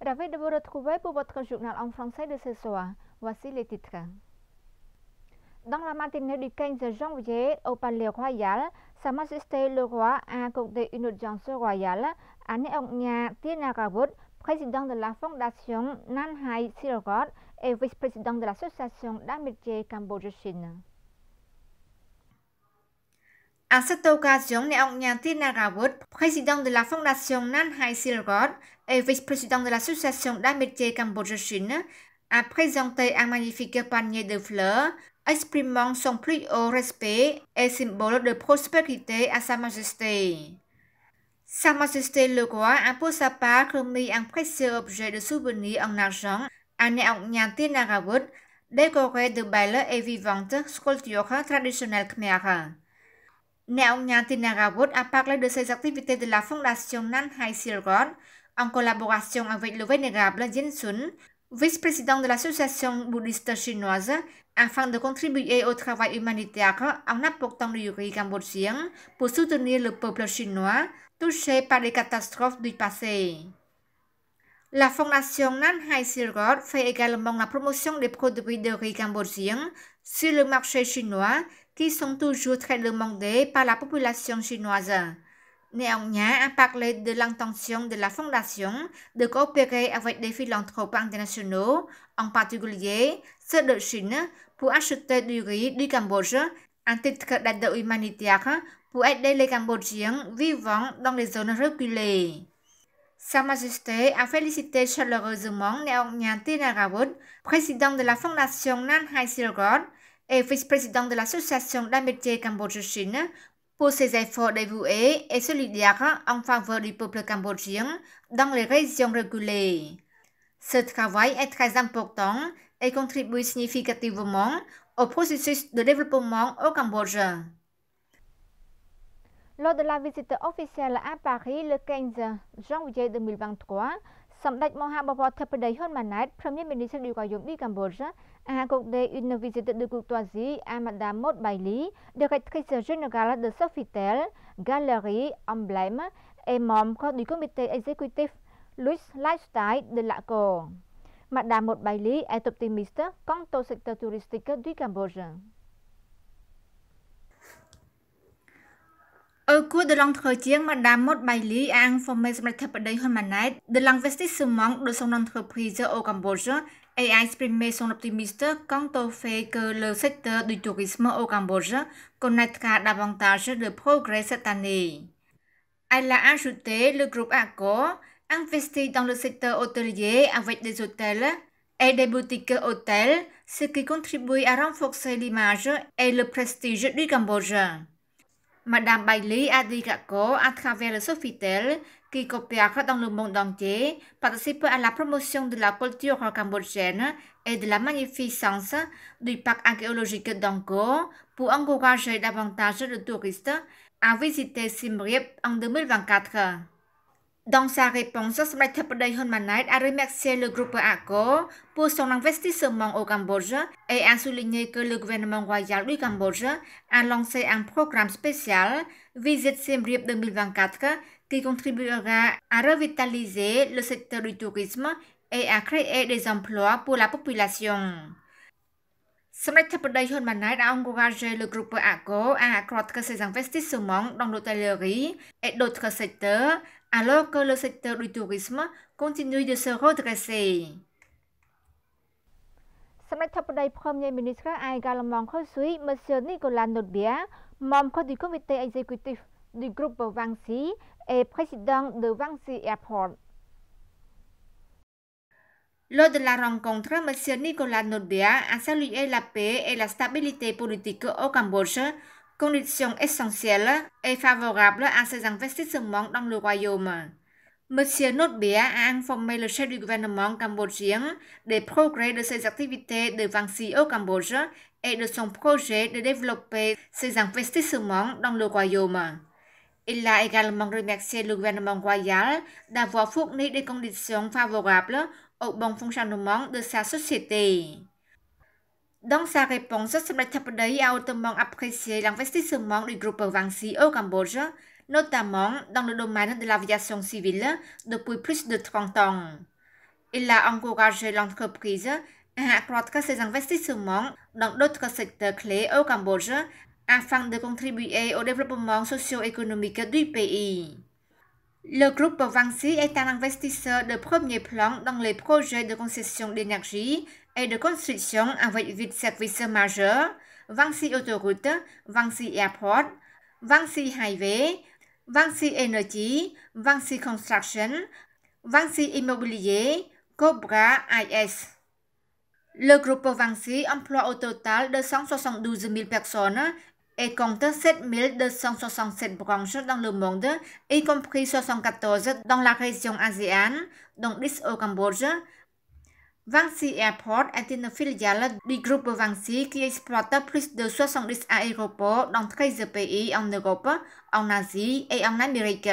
Ravi de vous retrouver pour votre journal en français de ce soir. Voici les titres. Dans la matinée du 15 janvier, au Palais Royal, Sa Majesté le Roi a accordé une audience royale à Neongnya Tinarawut, président de la Fondation Nan Hai Silrod et vice-président de l'Association d'amitié Cambodge-Chine. À cette occasion, Neongnya Tinarawut, président de la Fondation Nan Hai Silrod et vice-président de l'Association d'amitié Cambodge-Chine, a présenté un magnifique panier de fleurs, exprimant son plus haut respect et symbole de prospérité à Sa Majesté. Sa Majesté le Roi a pour sa part remis un précieux objet de souvenir en argent à Neongnya Tinarawut, décoré de belles et vivantes sculptures traditionnelles khmer. Neongnya Tinarawut a parlé de ses activités de la Fondation Nan Hai Silrod en collaboration avec le vénérable Yin Sun, vice-président de l'Association bouddhiste chinoise, afin de contribuer au travail humanitaire en apportant du riz cambodgien pour soutenir le peuple chinois touché par les catastrophes du passé. La Fondation Nan Hai Silrod fait également la promotion des produits de riz cambodgien sur le marché chinois qui sont toujours très demandés par la population chinoise. Neongnya a parlé de l'intention de la Fondation de coopérer avec des philanthropes internationaux, en particulier ceux de Chine, pour acheter du riz du Cambodge, un titre d'aide humanitaire pour aider les Cambodgiens vivant dans les zones reculées. Sa Majesté a félicité chaleureusement Neongnya Tinarawut, président de la Fondation Nan Hai Silrod et vice-président de l'Association d'amitié Cambodge-Chine, pour ses efforts dévoués et solidaires en faveur du peuple cambodgien dans les régions reculées. Ce travail est très important et contribue significativement au processus de développement au Cambodge. Lors de la visite officielle à Paris le 15 janvier 2023, Samdech Mahabhabor Theppaday Hun Manet, Premier ministre du Royaume du Cambodge, a accordé une visite de courtoisie à Madame Maud Bailey, directrice générale de Sofitel, Galerie Emblème et membre du comité exécutif Luxe Lifestyle de l'ACO. Madame Maud Bailey est optimiste quant au secteur touristique du Cambodge. Au cours de l'entretien, Madame Maud Bailey a informé Samdech Theppaday Hun Manet de l'investissement de son entreprise au Cambodge et a exprimé son optimisme quant au fait que le secteur du tourisme au Cambodge connaîtra davantage de progrès cette année. Elle a ajouté le groupe Accor investit dans le secteur hôtelier avec des hôtels et des boutiques hôtels, ce qui contribue à renforcer l'image et le prestige du Cambodge. Madame Bailey a dit qu'Accor, à travers le Sofitel, qui coopère dans le monde entier, participe à la promotion de la culture cambodgienne et de la magnificence du parc archéologique d'Angkor pour encourager davantage de touristes à visiter Siem Reap en 2024. Dans sa réponse, Samdech Theppaday Hun Manet a remercié le groupe Accor pour son investissement au Cambodge et a souligné que le gouvernement royal du Cambodge a lancé un programme spécial Visite Siem Reap 2024 qui contribuera à revitaliser le secteur du tourisme et à créer des emplois pour la population. Samdech Theppaday Hun Manet a encouragé le groupe Accor à accroître ses investissements dans l'hôtellerie et d'autres secteurs, alors que le secteur du tourisme continue de se redresser. Samdech Theppaday Premier ministre a également reçu M. Nicolas Nodbia, membre du comité exécutif du groupe Vansi et président de Vansi Airport. Lors de la rencontre, M. Nicolas Nodbia a salué la paix et la stabilité politique au Cambodge, conditions essentielles et favorables à ses investissements dans le royaume. M. Nodbia a informé le chef du gouvernement cambodgien des progrès de ses activités de Vansi au Cambodge et de son projet de développer ses investissements dans le royaume. Il a également remercié le gouvernement royal d'avoir fourni des conditions favorables au bon fonctionnement de sa société. Dans sa réponse, Samdech Theppaday a hautement apprécié l'investissement du groupe Vansi au Cambodge, notamment dans le domaine de l'aviation civile depuis plus de 30 ans. Il a encouragé l'entreprise à accroître ses investissements dans d'autres secteurs clés au Cambodge afin de contribuer au développement socio-économique du pays. Le groupe Vansi est un investisseur de premier plan dans les projets de concession d'énergie et de construction avec 8 services majeurs: Vansi Autoroute, Vansi Airport, Vansi Highway, Vansi Energy, Vansi Construction, Vansi Immobilier, Cobra IS. Le groupe Vansi emploie au total 272 000 personnes et compte 7 267 branches dans le monde, y compris 74 dans la région ASEAN, dont 10 au Cambodge. Vansi Airport est une filiale du groupe Vansi qui exploite plus de 70 aéroports dans 13 pays en Europe, en Asie et en Amérique.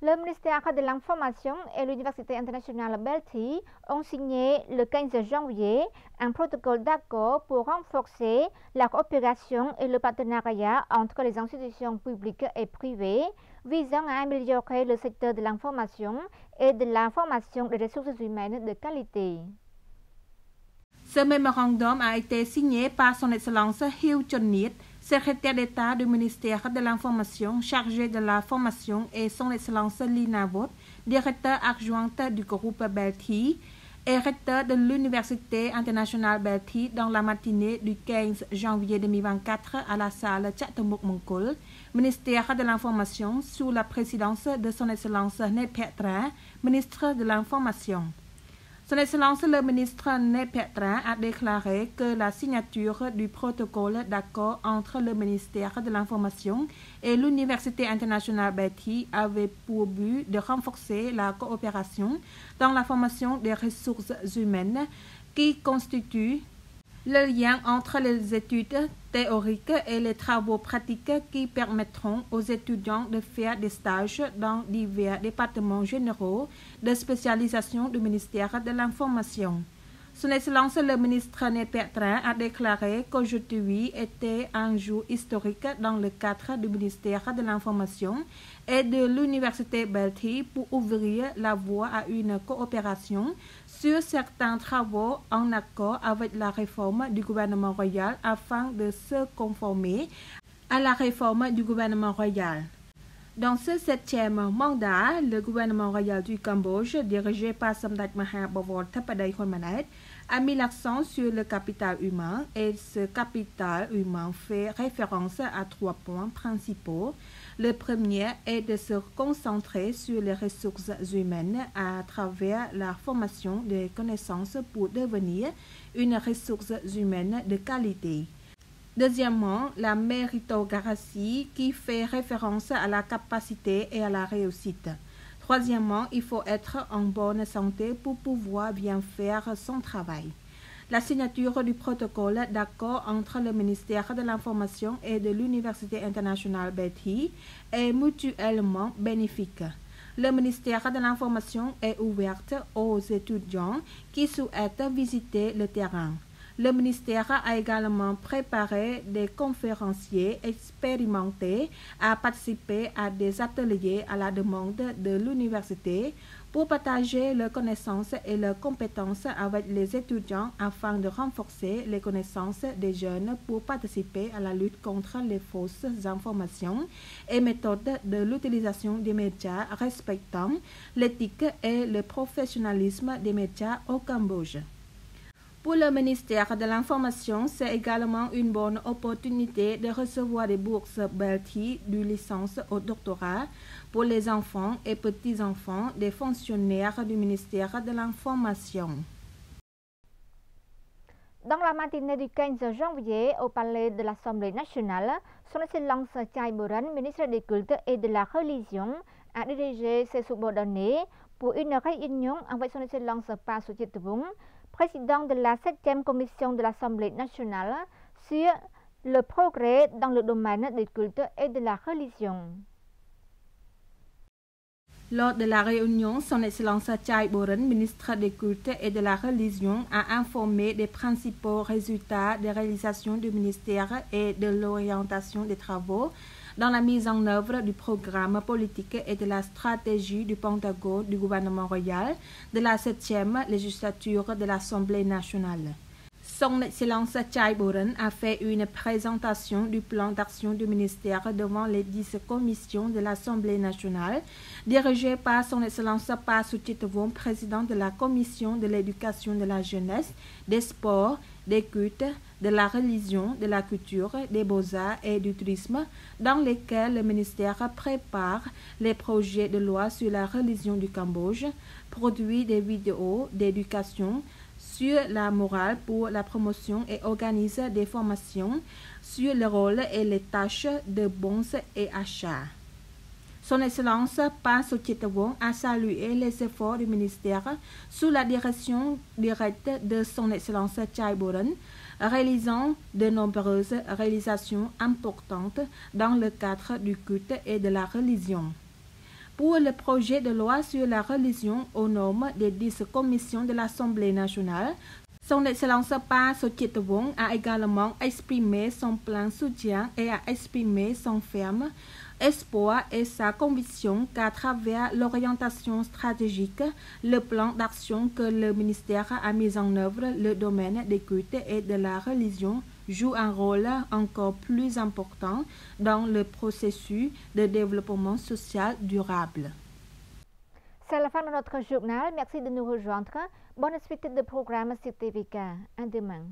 Le ministère de l'Information et l'Université internationale Belty ont signé le 15 janvier un protocole d'accord pour renforcer la coopération et le partenariat entre les institutions publiques et privées visant à améliorer le secteur de l'information et de la formation des ressources humaines de qualité. Ce mémorandum a été signé par son Excellence Hugh Chonit, secrétaire d'État du ministère de l'Information chargé de la formation, et son Excellence Lina Vot, directeur adjointe du groupe Belty et recteur de l'Université internationale Belty dans la matinée du 15 janvier 2024 à la salle Chatamuk Mongkol, ministère de l'Information sous la présidence de son Excellence Nepetra, ministre de l'Information. Son Excellence le ministre Nepetra a déclaré que la signature du protocole d'accord entre le ministère de l'Information et l'Université internationale Belty avait pour but de renforcer la coopération dans la formation des ressources humaines qui constitue le lien entre les études théoriques et les travaux pratiques qui permettront aux étudiants de faire des stages dans divers départements généraux de spécialisation du ministère de l'Information. Son Excellence le ministre Nepetra a déclaré qu'aujourd'hui était un jour historique dans le cadre du ministère de l'Information et de l'Université Belty pour ouvrir la voie à une coopération sur certains travaux en accord avec la réforme du gouvernement royal afin de se conformer à la réforme du gouvernement royal. Dans ce 7e mandat, le gouvernement royal du Cambodge, dirigé par Samdech Maha Bawor Theppaday Honmanet, a mis l'accent sur le capital humain, et ce capital humain fait référence à 3 points principaux. Le premier est de se concentrer sur les ressources humaines à travers la formation des connaissances pour devenir une ressource humaine de qualité. Deuxièmement, la méritocratie qui fait référence à la capacité et à la réussite. Troisièmement, il faut être en bonne santé pour pouvoir bien faire son travail. La signature du protocole d'accord entre le ministère de l'Information et de l'Université internationale Belty est mutuellement bénéfique. Le ministère de l'Information est ouvert aux étudiants qui souhaitent visiter le terrain. Le ministère a également préparé des conférenciers expérimentés à participer à des ateliers à la demande de l'université pour partager leurs connaissances et leurs compétences avec les étudiants afin de renforcer les connaissances des jeunes pour participer à la lutte contre les fausses informations et méthodes de l'utilisation des médias respectant l'éthique et le professionnalisme des médias au Cambodge. Pour le ministère de l'Information, c'est également une bonne opportunité de recevoir des bourses Belty du licence au doctorat pour les enfants et petits-enfants des fonctionnaires du ministère de l'Information. Dans la matinée du 15 janvier, au palais de l'Assemblée nationale, son Excellence Chai Boran, ministre des Cultes et de la Religion, a dirigé ses subordonnés pour une réunion avec son Excellence Pa Suchithvong, président de la 7e commission de l'Assemblée nationale, sur le progrès dans le domaine des cultes et de la religion. Lors de la réunion, son Excellence Chai Boran, ministre des Cultes et de la Religion, a informé des principaux résultats des réalisations du ministère et de l'orientation des travaux dans la mise en œuvre du programme politique et de la stratégie du Pentagone du gouvernement royal de la 7e législature de l'Assemblée nationale. Son Excellence Chai Boren a fait une présentation du plan d'action du ministère devant les 10 commissions de l'Assemblée nationale, dirigées par Son Excellence Pa Suchithawong, président de la Commission de l'éducation de la jeunesse, des sports, des cultes, de la religion, de la culture, des beaux-arts et du tourisme, dans lesquels le ministère prépare les projets de loi sur la religion du Cambodge, produit des vidéos d'éducation sur la morale pour la promotion et organise des formations sur le rôle et les tâches de bons et achats. Son Excellence Pa Suchithawong a salué les efforts du ministère sous la direction directe de Son Excellence Chai Boren, réalisant de nombreuses réalisations importantes dans le cadre du culte et de la religion. Pour le projet de loi sur la religion au nom des 10 commissions de l'Assemblée nationale, Son Excellence Pa Suchithawong a également exprimé son plein soutien et a exprimé son ferme espoir et sa conviction qu'à travers l'orientation stratégique, le plan d'action que le ministère a mis en œuvre, le domaine des cultes et de la religion joue un rôle encore plus important dans le processus de développement social durable. C'est la fin de notre journal. Merci de nous rejoindre. Bonne suite de programme sur TVK. À demain.